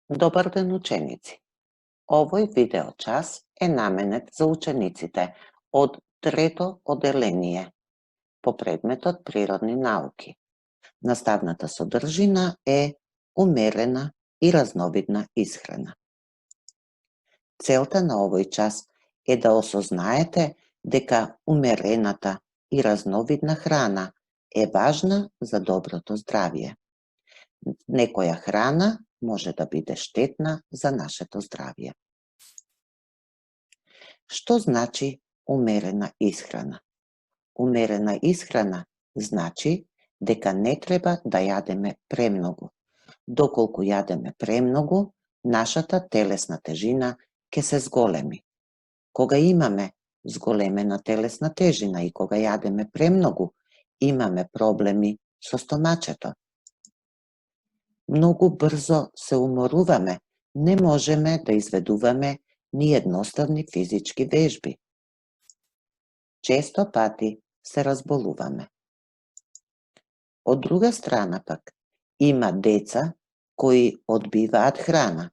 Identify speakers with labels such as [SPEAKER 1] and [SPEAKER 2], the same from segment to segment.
[SPEAKER 1] Добар ден, ученици! Овој видео час е наменет за учениците од трето оделение по предметот Природни науки. Наставната содржина е умерена и разновидна исхрана. Целта на овој час е да осознаете дека умерената и разновидна храна е важна за доброто здравје. Некоја храна може да биде штетна за нашето здравје. Што значи умерена исхрана? Умерена исхрана значи дека не треба да јадеме премногу. Доколку јадеме премногу, нашата телесна тежина ќе се зголеми. Кога имаме зголемена телесна тежина и кога јадеме премногу, имаме проблеми со стомачето. Многу брзо се уморуваме, не можеме да изведуваме ни едноставни физички вежби. Често пати се разболуваме. Од друга страна пак, има деца кои одбиваат храна.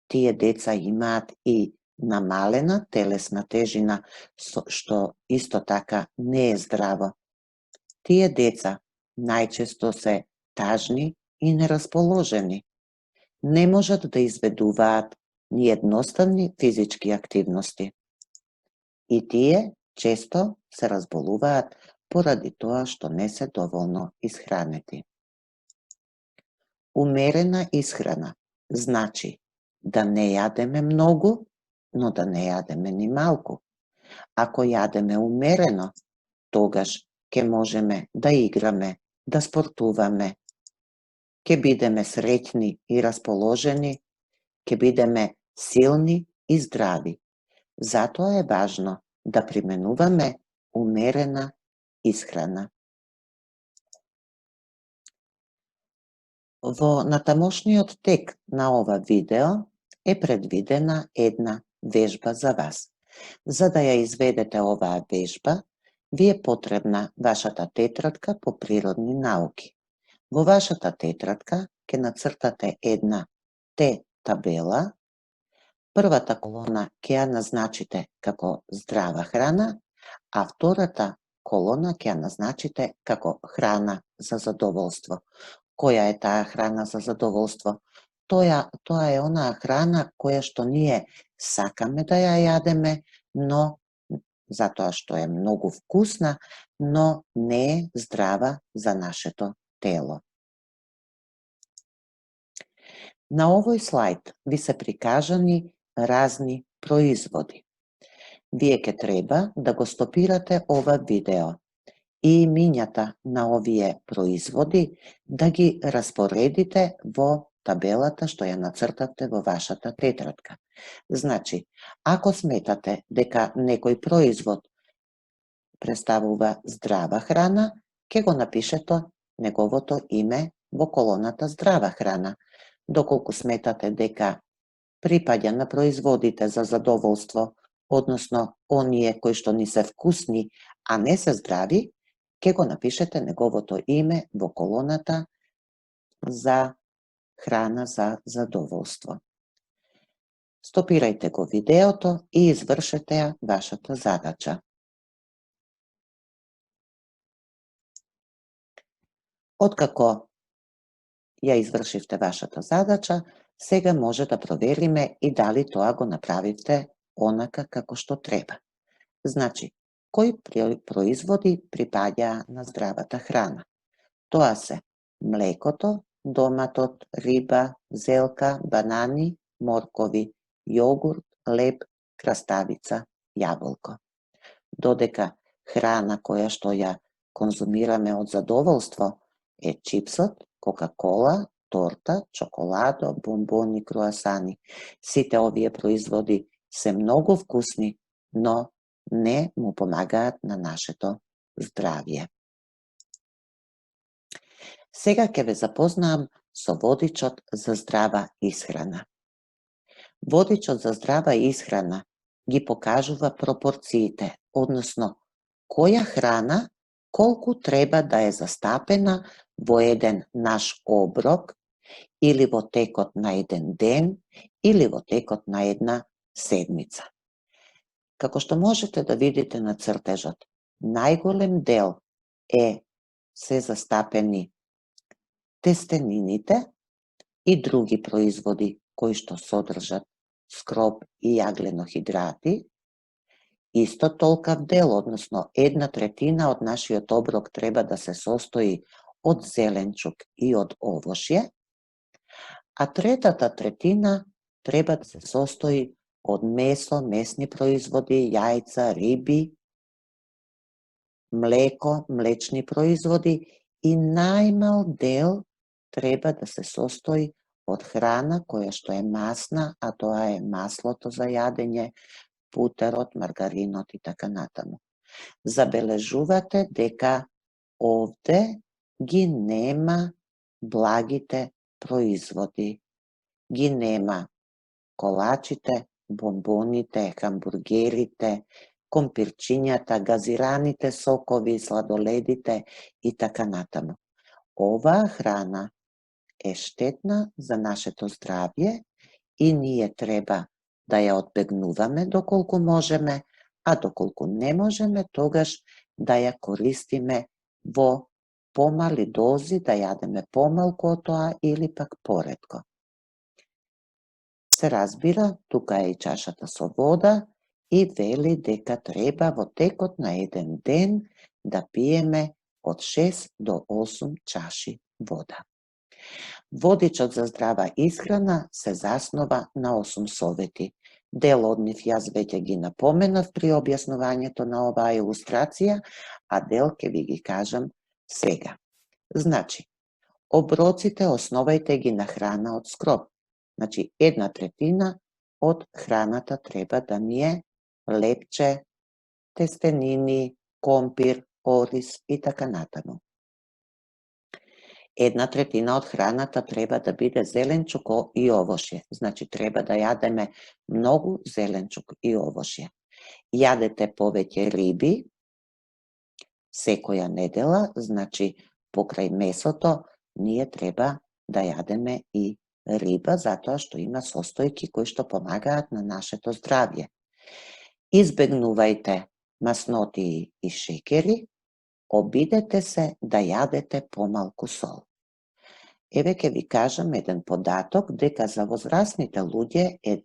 [SPEAKER 1] Тие деца имаат и намалена телесна тежина, што исто така не е здраво. Тие деца најчесто се тажни и нерасположени. Не можат да изведуваат ни едноставни физички активности. И тие често се разболуваат поради тоа што не се доволно исхранети. Умерена исхрана значи да не јадеме многу, но да не јадеме ни малку. Ако јадеме умерено, тогаш ќе можеме да играме, да спортуваме, ќе бидеме среќни и расположени, ќе бидеме силни и здрави. Затоа е важно да применуваме умерена исхрана. Во натамошниот тек на ова видео е предвидена една вежба за вас. За да ја изведете оваа вежба, ви е потребна вашата тетрадка по природни науки. Во вашата тетрадка ќе нацртате една Т-табела. Првата колона ќе ја назначите како здрава храна, а втората колона ќе ја назначите како храна за задоволство. Која е таа храна за задоволство? Тоа е онаа храна која што ние сакаме да ја јадеме, но затоа што е многу вкусна, но не е здрава за нашето тело. На овој слајд ви се прикажани разни производи. Вие ќе треба да го стопирате ова видео и имињата на овие производи да ги распоредите во табелата што ја нацртавте во вашата тетрадка. Значи, ако сметате дека некој производ представува здрава храна, ќе го напишете неговото име во колоната здрава храна. Доколку сметате дека припаѓа на производите за задоволство, односно оние кои што ни се вкусни, а не се здрави, ќе го напишете неговото име во колоната за храна за задоволство. Стопирајте го видеото и извршете ја вашата задача. Откако ја извршивте вашата задача, сега може да провериме и дали тоа го направивте онака како што треба. Значи, кои производи припаѓаа на здравата храна? Тоа се млекото, доматот, риба, зелка, банани, моркови, јогурт, леб, краставица, јаболко. Додека храна која што ја конзумираме од задоволство е чипсот, кока-кола, торта, чоколадо, бомбони, круасани. Сите овие производи се многу вкусни, но не му помагаат на нашето здравје. Сега ќе ве запознаам со водичот за здрава исхрана. Водичот за здрава исхрана ги покажува пропорциите, односно која храна колку треба да е застапена во еден наш оброк или во текот на еден ден, или во текот на една седмица. Како што можете да видите на цртежот, најголем дел се застапени тестенините и други производи кои што содржат скроб и јагленохидрати. Исто толкав дел, односно 1/3 од нашиот оброк треба да се состои од зеленчук и од овошје, а 1/3 треба да се состои од месо, месни производи, јајца, риби, млеко, млечни производи и најмал дел треба да се состои од храна која што е масна, а тоа е маслото за јадење, путерот, маргаринот и така натаму. Забележувате дека овде ги нема благите производи. Ги нема колачите, бонбоните, хамбургерите, компирчињата, газираните сокови, сладоледите и така натаму. Оваа храна е штетна за нашето здравје и ние треба да ја одбегнуваме доколку можеме, а доколку не можеме, тогаш да ја користиме во помали дози, да јадеме помалку од тоа или пак поретко. Се разбира, тука е и чашата со вода и вели дека треба во текот на еден ден да пиеме од 6 до 8 чаши вода. Водичот за здрава исхрана се заснова на 8 совети. Дел од нив јас веќе ги напоменав при објаснувањето на оваа илустрација, а дел ќе ви ги кажам сега. Значи, оброците основајте ги на храна од скроб. Значи, 1/3 од храната треба да ни е лепче, тестенини, компир, ориз и така натаму. 1/3 од храната треба да биде зеленчук и овошје. Значи, треба да јадеме многу зеленчук и овошје. Јадете повеќе риби секоја недела, значи, покрај месото, ние треба да јадеме и риба, затоа што има состојки кои што помагаат на нашето здравје. Избегнувајте масноти и шекери, обидете се да јадете помалку сол. Еве ќе ви кажам еден податок дека за возрастните луѓе е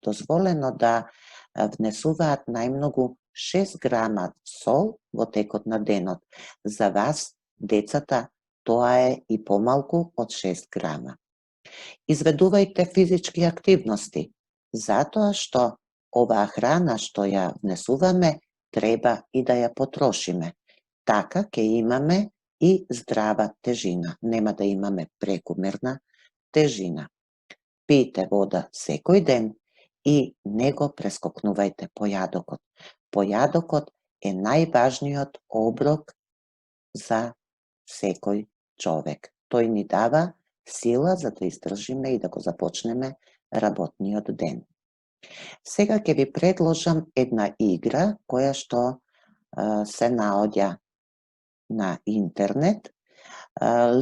[SPEAKER 1] дозволено да внесуваат најмногу 6 грама сол во текот на денот. За вас, децата, тоа е и помалку од 6 грама. Изведувајте физички активности, затоа што оваа храна што ја внесуваме треба и да ја потрошиме. Така ќе имаме и здрава тежина, нема да имаме прекумерна тежина. Пијте вода секој ден и не го прескокнувајте појадокот. Појадокот е најважниот оброк за секој човек. Тој ни дава сила за да издржиме и да го започнеме работниот ден. Сега ќе ви предложам една игра која што се наоѓа на интернет.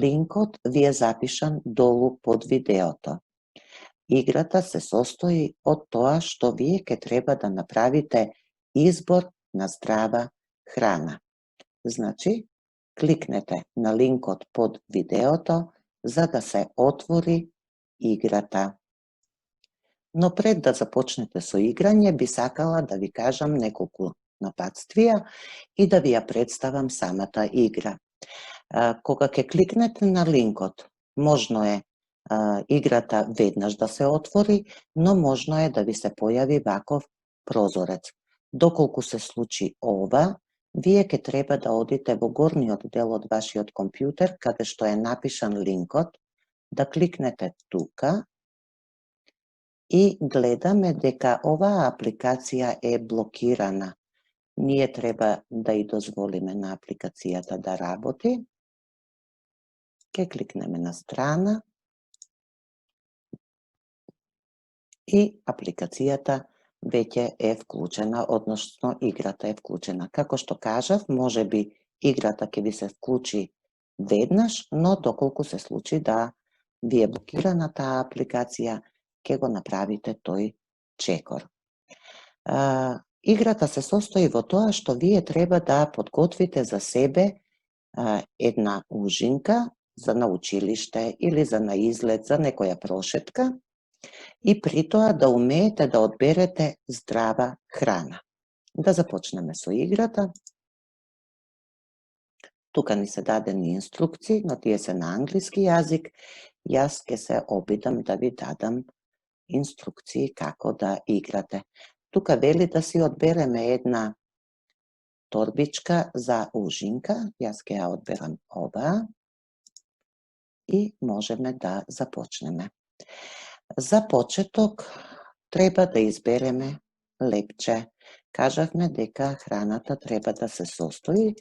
[SPEAKER 1] Линкот ви е запишан долу под видеото. Играта се состои од тоа што вие ќе треба да направите избор на здрава храна. Значи, кликнете на линкот под видеото за да се отвори играта. Но пред да започнете со играње, би сакала да ви кажам неколку напатствија и да ви ја представам самата игра. Кога ќе кликнете на линкот, можно е играта веднаш да се отвори, но можно е да ви се појави ваков прозорец. Доколку се случи ова, вие ќе треба да одите во горниот дел од вашиот компјутер, каде што е напишан линкот, да кликнете тука и гледаме дека оваа апликација е блокирана. Ние треба да ја дозволиме на апликацијата да работи. Ќе кликнеме на страна и апликацијата веќе е вклучена, односно играта е вклучена. Како што кажав, може би играта ќе ви се вклучи веднаш, но доколку се случи да ви е блокирана таа апликација, ќе го направите тој чекор. Играта се состои во тоа што вие треба да подготвите за себе една ужинка за на училиште или за на излет, за некоја прошетка и при тоа да умеете да одберете здрава храна. Да започнеме со играта. Тука ни се дадени инструкции, но тие се на англиски јазик. Јас ќе се обидам да ви дадам инструкции како да играте. Тука вели да си одбереме една торбичка за ужинка. Јас ќе ја одберам оваа и можеме да започнеме. За почеток треба да избереме лепче. Кажавме дека храната треба да се состои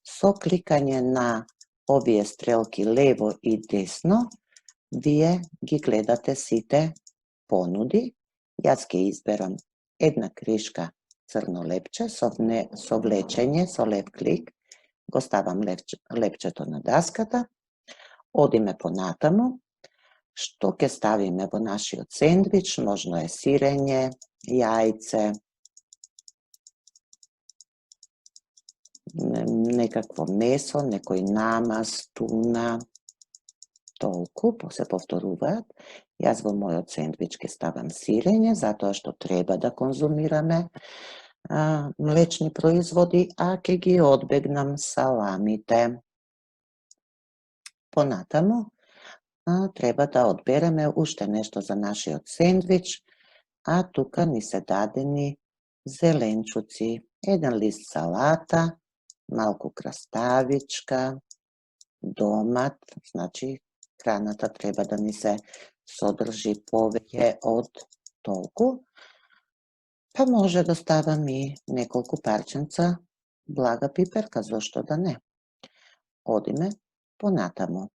[SPEAKER 1] со кликање на овие стрелки лево и десно. Вие ги гледате сите понуди. Јас ќе изберам една кришка црно лепче со влечење, со лев клик. Го ставам лепчето на даската. Одиме понатаму. Што ќе ставиме во нашиот сендвич? Можно е сирење, јајце, некакво месо, некој намаз, туна, толку, се повторуваат. Јас во мојот сендвич ќе ставам сирење, затоа што треба да конзумираме млечни производи, а ќе ги одбегнам саламите. Понатаму, треба да одбереме уште нешто за нашиот сендвич, а тука ни се дадени зеленчуци, еден лист салата, малку краставичка, домат, значи храната треба да ни се содржи повеќе од толку, па може да ставам и неколку парченца блага пиперка, зошто да не. Одиме понатаму.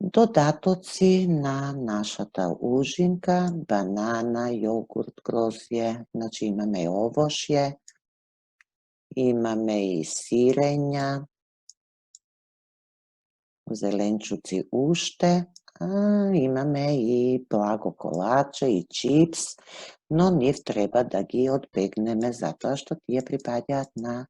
[SPEAKER 1] Додатоци на нашата ужинка, банана, јогурт, грозје, значи имаме овошје, имаме и сирења, зеленчуци уште, имаме и благо колаче и чипс, но нив треба да ги одбегнеме затоа што тие припаѓаат на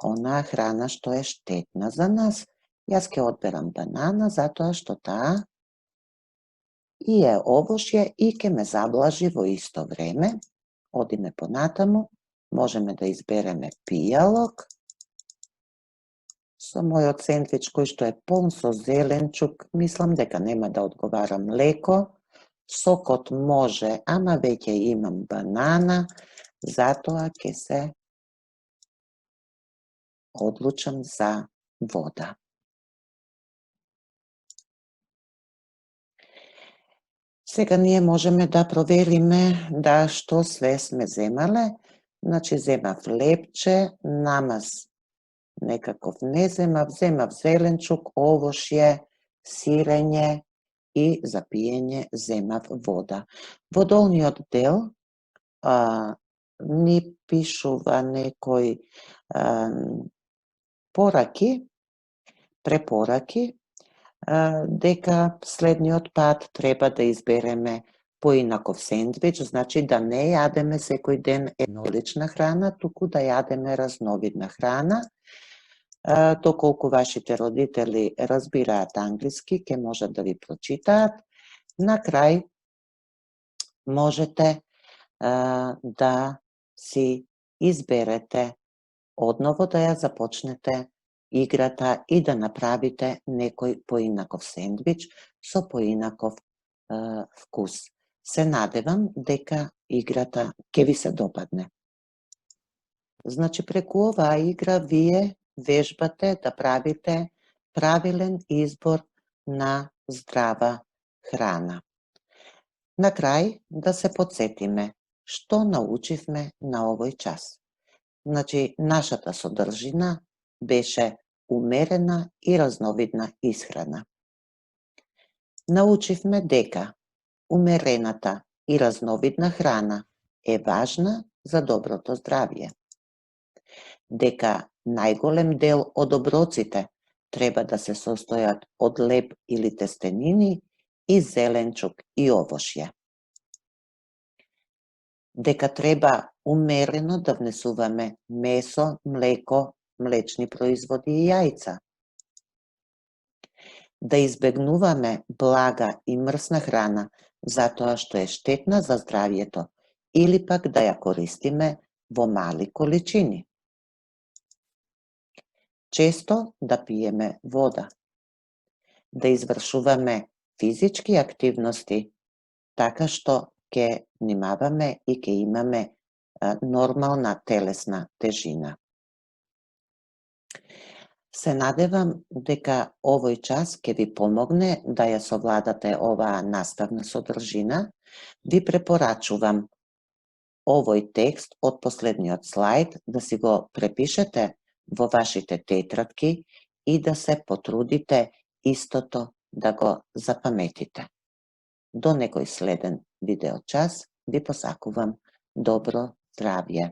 [SPEAKER 1] онаа храна што е штетна за нас. Јас ќе одберам банана затоа што таа и е овошје и ќе ме заблажи во исто време. Одиме понатаму, можеме да избереме пијалок. Со мојот сендвич кој што е полн со зеленчук, мислам дека нема да одговара млеко. Сокот може, ама веќе имам банана, затоа ќе се одлучам за вода. Сега ние можеме да провериме да што све сме земале. Значи, земав лепче, намаз некаков не земав зеленчук, овошје, сирење и за пиење земав вода. Во долниот дел ни пишува некој препораки, дека следниот пат треба да избереме поинаков сендвич, значи да не јадеме секој ден еднолична храна, туку да јадеме разновидна храна. Доколку вашите родители разбираат англиски, ќе можат да ви прочитаат. На крај можете да си изберете одново да ја започнете играта и да направите некој поинаков сендвич со поинаков вкус. Се надевам дека играта ќе ви се допадне. Значи, преку оваа игра вие вежбате да правите правилен избор на здрава храна. На крај да се потсетиме што научивме на овој час. Значи, нашата содржина беше умерена и разновидна исхрана. Научивме дека умерената и разновидна храна е важна за доброто здравје. Дека најголем дел од оброците треба да се состојат од леб или тестенини и зеленчук и овошје. Дека треба умерено да внесуваме месо, млеко, млечни производи и јајца. Да избегнуваме блага и мрсна храна, затоа што е штетна за здравјето, или пак да ја користиме во мали количини. Често да пиеме вода. Да извршуваме физички активности, така што ќе внимаваме и ќе имаме нормална телесна тежина. Се надевам дека овој час ќе ви помогне да ја совладате оваа наставна содржина. Ви препорачувам овој текст од последниот слајд да си го препишете во вашите тетрадки и да се потрудите истото да го запаметите. До некој следен видеочас ви посакувам добро здравје.